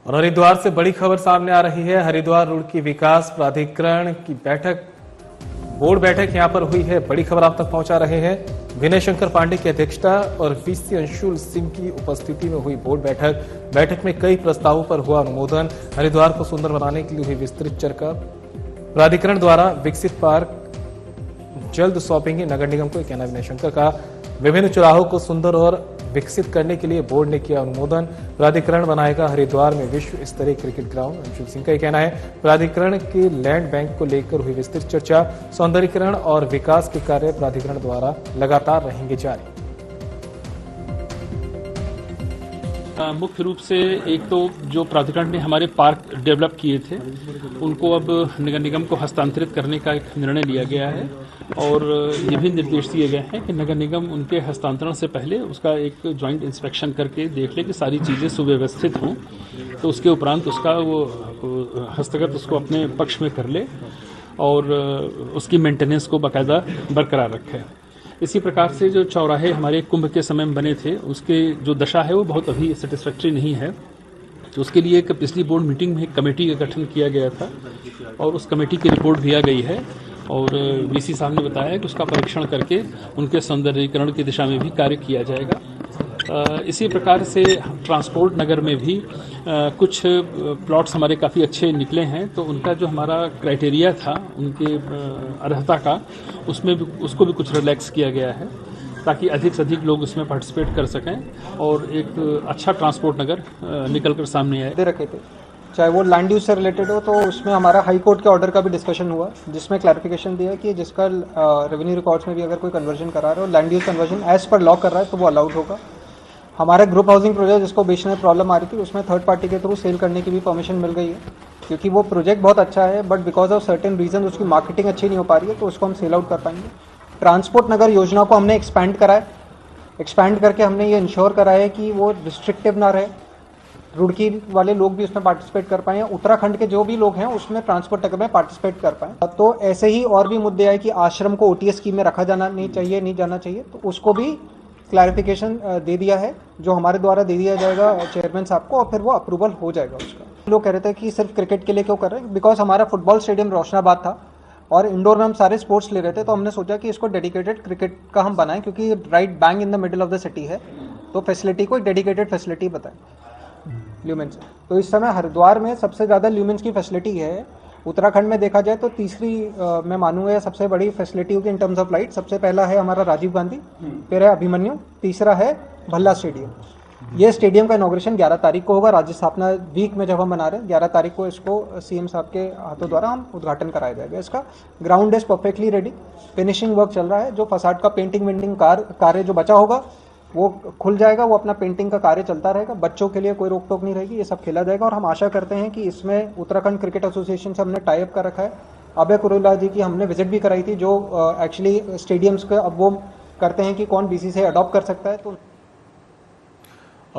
और हरिद्वार से बड़ी खबर सामने आ रही है। हरिद्वार रुड़की विकास प्राधिकरण की बोर्ड बैठक यहां पर हुई है। बड़ी खबर आप तक पहुंचा रहे हैं। विनय शंकर पांडे की अध्यक्षता और वीसी अंशुल सिंह की उपस्थिति में हुई बोर्ड बैठक में कई प्रस्तावों पर हुआ अनुमोदन। हरिद्वार को सुंदर बनाने के लिए हुई विस्तृत चर्चा। प्राधिकरण द्वारा विकसित पार्क जल्द सौंपेंगे नगर निगम को, कहना विनय शंकर का। विभिन्न चौराहों को सुंदर और विकसित करने के लिए बोर्ड ने किया अनुमोदन। प्राधिकरण बनाएगा हरिद्वार में विश्व स्तरीय क्रिकेट ग्राउंड, अंशुल सिंह का यह कहना है। प्राधिकरण के लैंड बैंक को लेकर हुई विस्तृत चर्चा। सौंदर्यीकरण और विकास के कार्य प्राधिकरण द्वारा लगातार रहेंगे जारी। मुख्य रूप से एक तो जो प्राधिकरण ने हमारे पार्क डेवलप किए थे उनको अब नगर निगम को हस्तांतरित करने का एक निर्णय लिया गया है और ये भी निर्देश दिए गए हैं कि नगर निगम उनके हस्तांतरण से पहले उसका एक जॉइंट इंस्पेक्शन करके देख ले कि सारी चीज़ें सुव्यवस्थित हों, तो उसके उपरांत उसका वो हस्तगत उसको अपने पक्ष में कर ले और उसकी मेंटेनेंस को बाकायदा बरकरार रखे। इसी प्रकार से जो चौराहे हमारे कुंभ के समय में बने थे उसके जो दशा है वो बहुत अभी सेटिस्फैक्ट्री नहीं है, तो उसके लिए एक पिछली बोर्ड मीटिंग में एक कमेटी का गठन किया गया था और उस कमेटी की रिपोर्ट भी आ गई है और वीसी साहब ने बताया कि उसका परीक्षण करके उनके सौंदर्यीकरण की दिशा में भी कार्य किया जाएगा। इसी प्रकार से ट्रांसपोर्ट नगर में भी कुछ प्लॉट्स हमारे काफ़ी अच्छे निकले हैं, तो उनका जो हमारा क्राइटेरिया था उनके अर्हता का उसमें भी उसको भी कुछ रिलैक्स किया गया है ताकि अधिक से अधिक लोग उसमें पार्टिसिपेट कर सकें और एक अच्छा ट्रांसपोर्ट नगर निकल कर सामने आए। दे रखे थे, चाहे वो लैंड यूज से रिलेटेड हो, तो उसमें हमारा हाई कोर्ट के ऑर्डर का भी डिस्कशन हुआ जिसमें क्लैरिफिकेशन दिया कि जिसका रेवेन्यू रिकॉर्ड्स में भी अगर कोई कन्वर्जन करा रहा है और land use conversion as per law कर रहा है तो वो अलाउड होगा। हमारे ग्रुप हाउसिंग प्रोजेक्ट जिसको बेचने में प्रॉब्लम आ रही थी उसमें थर्ड पार्टी के थ्रू सेल करने की भी परमिशन मिल गई है, क्योंकि वो प्रोजेक्ट बहुत अच्छा है but because of certain reason उसकी मार्केटिंग अच्छी नहीं हो पा रही है, तो उसको हम सेल आउट कर पाएंगे। ट्रांसपोर्ट नगर योजना को हमने एक्सपैंड करा है, एक्सपैंड करके हमने ये इंश्योर करा है कि वो रिस्ट्रिक्टिव ना रहे, रुड़की वाले लोग भी उसमें पार्टिसिपेट कर पाएँ, उत्तराखंड के जो भी लोग हैं उसमें ट्रांसपोर्ट नगर में पार्टिसिपेट कर पाएँ। तो ऐसे ही और भी मुद्दे आए कि आश्रम को ओटीएस स्कीम में रखा जाना नहीं चाहिए, नहीं जाना चाहिए, तो उसको भी क्लैरिफिकेशन दे दिया है जो हमारे द्वारा दे दिया जाएगा चेयरमैन साहब को और फिर वो अप्रूवल हो जाएगा उसका। लोग कह रहे थे कि सिर्फ क्रिकेट के लिए क्यों कर रहे हैं, बिकॉज हमारा फुटबॉल स्टेडियम रोशनाबाद था और इंडोर में हम सारे स्पोर्ट्स ले रहे थे, तो हमने सोचा कि इसको डेडिकेटेड क्रिकेट का हम बनाएं क्योंकि right bang in the middle of the city है, तो फैसिलिटी को एक डेडिकेटेड फैसिलिटी बताएं ल्यूमेंस। तो इस समय हरिद्वार में सबसे ज़्यादा ल्यूमेंस की फैसिलिटी है। उत्तराखंड में देखा जाए तो तीसरी मैं मानूंगा सबसे बड़ी फैसिलिटी होगी इन टर्म्स ऑफ लाइट। सबसे पहला है हमारा राजीव गांधी, फिर है अभिमन्यु, तीसरा है भल्ला स्टेडियम। ये स्टेडियम का इनॉग्रेशन 11 तारीख को होगा, राज्य स्थापना वीक में जब हम बना रहे हैं 11 तारीख को इसको सीएम साहब के हाथों द्वारा हम उद्घाटन कराया जाएगा। इसका ground is perfectly ready, finishing work चल रहा है। जो फसाड का पेंटिंग वेंटिंग कार्य जो बचा होगा वो खुल जाएगा, वो अपना पेंटिंग का कार्य चलता रहेगा। बच्चों के लिए कोई रोक टोक नहीं रहेगी, ये सब खेला जाएगा। और हम आशा करते हैं कि इसमें उत्तराखंड क्रिकेट एसोसिएशन से हमने टाई अप कर रखा है। अभय कुरुला जी की हमने विजिट भी कराई थी, जो एक्चुअली स्टेडियम्स का अब वो करते हैं कि कौन बीसीसीआई अडॉप्ट कर सकता है। तो